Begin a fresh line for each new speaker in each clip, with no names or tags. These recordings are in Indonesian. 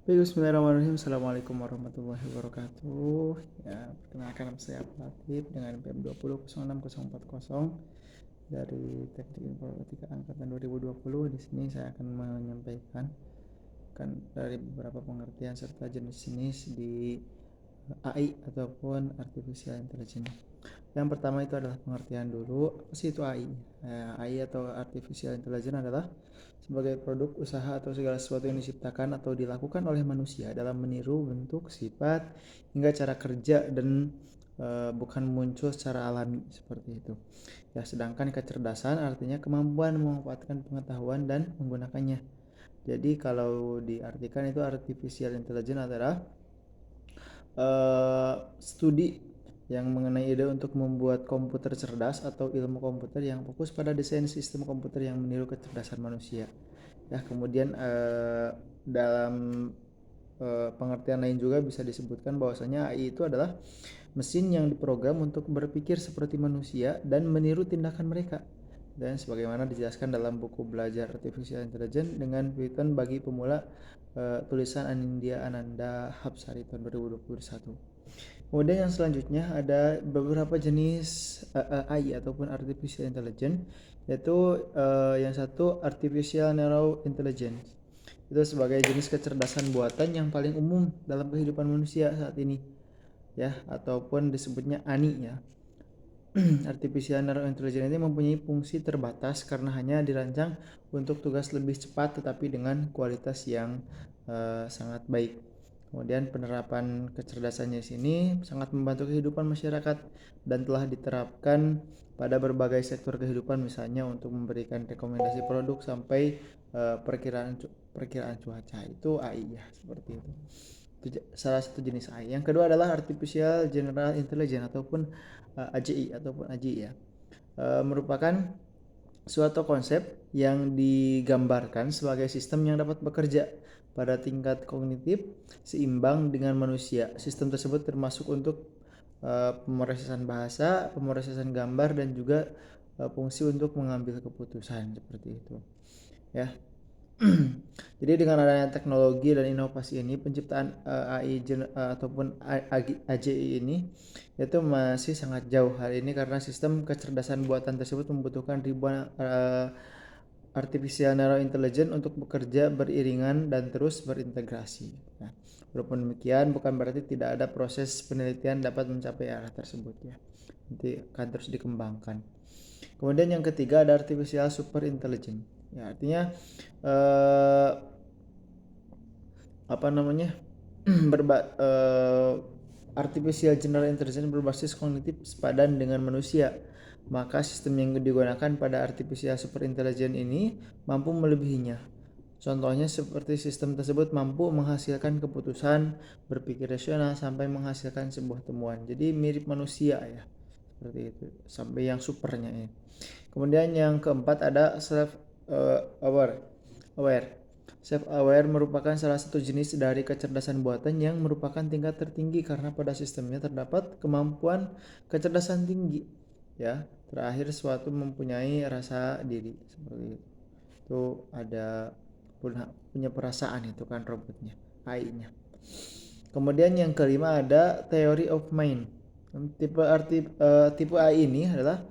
Baik, bismillahirrahmanirrahim. Assalamualaikum warahmatullahi wabarakatuh. Ya, perkenalkan nama saya Latif dengan PM20064040 dari Teknik Informatika Angkatan 2020. Di sini saya akan menyampaikan dari beberapa pengertian serta jenis-jenis di AI ataupun Artificial Intelligence. Yang pertama itu adalah pengertian dulu, apa sih itu AI? AI atau Artificial Intelligence adalah sebagai produk usaha atau segala sesuatu yang diciptakan atau dilakukan oleh manusia dalam meniru bentuk, sifat, hingga cara kerja dan bukan muncul secara alami seperti itu. Ya, sedangkan kecerdasan artinya kemampuan memanfaatkan pengetahuan dan menggunakannya. Jadi kalau diartikan itu Artificial Intelligence adalah studi yang mengenai ide untuk membuat komputer cerdas atau ilmu komputer yang fokus pada desain sistem komputer yang meniru kecerdasan manusia. Ya, kemudian dalam pengertian lain juga bisa disebutkan bahwasanya AI itu adalah mesin yang diprogram untuk berpikir seperti manusia dan meniru tindakan mereka. Dan sebagaimana dijelaskan dalam buku belajar Artificial Intelligence dengan Python bagi pemula, tulisan Anindya Ananda Hapsari tahun 2021. Kemudian yang selanjutnya ada beberapa jenis AI ataupun Artificial Intelligence, yaitu yang satu Artificial Narrow Intelligence. Itu sebagai jenis kecerdasan buatan yang paling umum dalam kehidupan manusia saat ini, ya, ataupun disebutnya ANI ya. Artificial Narrow Intelligence ini mempunyai fungsi terbatas karena hanya dirancang untuk tugas lebih cepat tetapi dengan kualitas yang sangat baik. Kemudian penerapan kecerdasannya di sini sangat membantu kehidupan masyarakat dan telah diterapkan pada berbagai sektor kehidupan, misalnya untuk memberikan rekomendasi produk sampai perkiraan cuaca. Itu AI ya, seperti itu. Itu salah satu jenis AI. Yang kedua adalah Artificial General Intelligence ataupun AGI ataupun AGI ya. Merupakan suatu konsep yang digambarkan sebagai sistem yang dapat bekerja pada tingkat kognitif seimbang dengan manusia. Sistem tersebut termasuk untuk pemrosesan bahasa, pemrosesan gambar, dan juga fungsi untuk mengambil keputusan seperti itu. Ya. Jadi dengan adanya teknologi dan inovasi ini, penciptaan AI ataupun AGI ini itu masih sangat jauh hal ini karena sistem kecerdasan buatan tersebut membutuhkan ribuan artificial narrow intelligence untuk bekerja beriringan dan terus berintegrasi. Nah, walaupun demikian bukan berarti tidak ada proses penelitian dapat mencapai arah tersebut ya. Nanti akan terus dikembangkan. Kemudian yang ketiga ada artificial super intelligence. Ya, artinya eh, apa namanya? Artificial general intelligence berbasis kognitif sepadan dengan manusia. Maka sistem yang digunakan pada artificial super intelligence ini mampu melebihinya. Contohnya seperti sistem tersebut mampu menghasilkan keputusan, berpikir rasional sampai menghasilkan sebuah temuan. Jadi mirip manusia ya. Seperti itu. Sampai yang supernya ya. Kemudian yang keempat ada self aware. Aware. Self-aware merupakan salah satu jenis dari kecerdasan buatan yang merupakan tingkat tertinggi karena pada sistemnya terdapat kemampuan kecerdasan tinggi. Ya, terakhir suatu mempunyai rasa diri seperti itu. Itu ada punya perasaan itu kan robotnya, AI-nya. Kemudian yang kelima ada theory of mind. Tipe AI ini adalah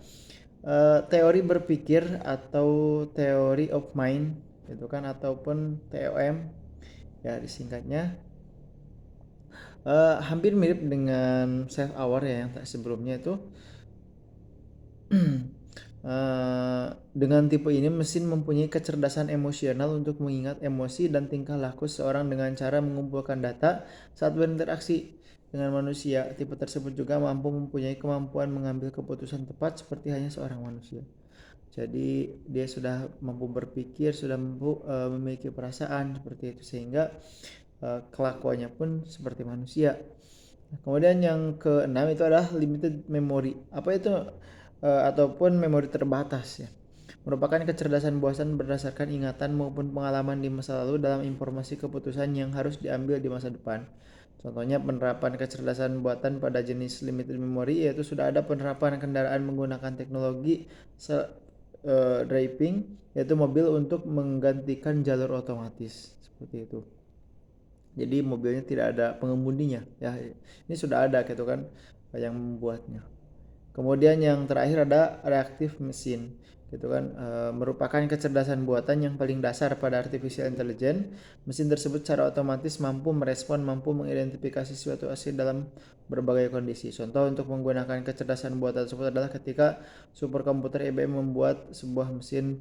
teori berpikir atau theory of mind itu kan ataupun TOM ya disingkatnya. Hampir mirip dengan self aware ya yang sebelumnya itu. Dengan tipe ini mesin mempunyai kecerdasan emosional untuk mengingat emosi dan tingkah laku seorang dengan cara mengumpulkan data saat berinteraksi dengan manusia. Tipe tersebut juga mampu mempunyai kemampuan mengambil keputusan tepat seperti hanya seorang manusia. Jadi dia sudah mampu berpikir, sudah mampu memiliki perasaan seperti itu sehingga kelakuannya pun seperti manusia. Kemudian yang keenam itu adalah limited memory. Apa itu ataupun memori terbatas ya. Merupakan kecerdasan buatan berdasarkan ingatan maupun pengalaman di masa lalu dalam informasi keputusan yang harus diambil di masa depan. Contohnya penerapan kecerdasan buatan pada jenis limited memory yaitu sudah ada penerapan kendaraan menggunakan teknologi driving yaitu mobil untuk menggantikan jalur otomatis seperti itu. Jadi mobilnya tidak ada pengemudinya ya. Ini sudah ada gitu kan yang membuatnya. Kemudian yang terakhir ada reaktif mesin, gitu kan, merupakan kecerdasan buatan yang paling dasar pada artificial intelligence. Mesin tersebut secara otomatis mampu merespon, mampu mengidentifikasi suatu hasil dalam berbagai kondisi. Contoh untuk menggunakan kecerdasan buatan tersebut adalah ketika superkomputer IBM membuat sebuah mesin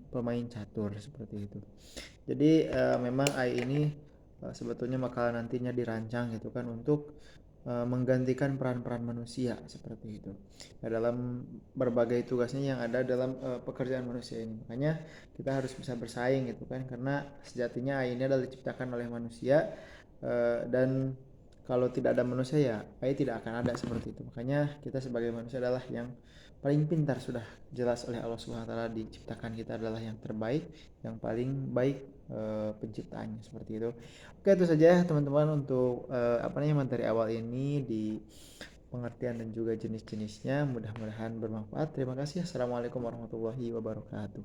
pemain catur seperti itu. Jadi memang AI ini sebetulnya bakal nantinya dirancang gitu kan untuk menggantikan peran-peran manusia seperti itu ya, dalam berbagai tugasnya yang ada dalam pekerjaan manusia ini. Makanya kita harus bisa bersaing gitu kan, karena sejatinya AI ini adalah diciptakan oleh manusia, dan kalau tidak ada manusia ya AI tidak akan ada seperti itu. Makanya kita sebagai manusia adalah yang paling pintar, sudah jelas oleh Allah Subhanahu wa taala diciptakan kita adalah yang terbaik, yang paling baik penciptaannya seperti itu. Oke, itu saja ya teman-teman untuk apa namanya materi awal ini di pengertian dan juga jenis-jenisnya. Mudah-mudahan bermanfaat. Terima kasih. Assalamualaikum warahmatullahi wabarakatuh.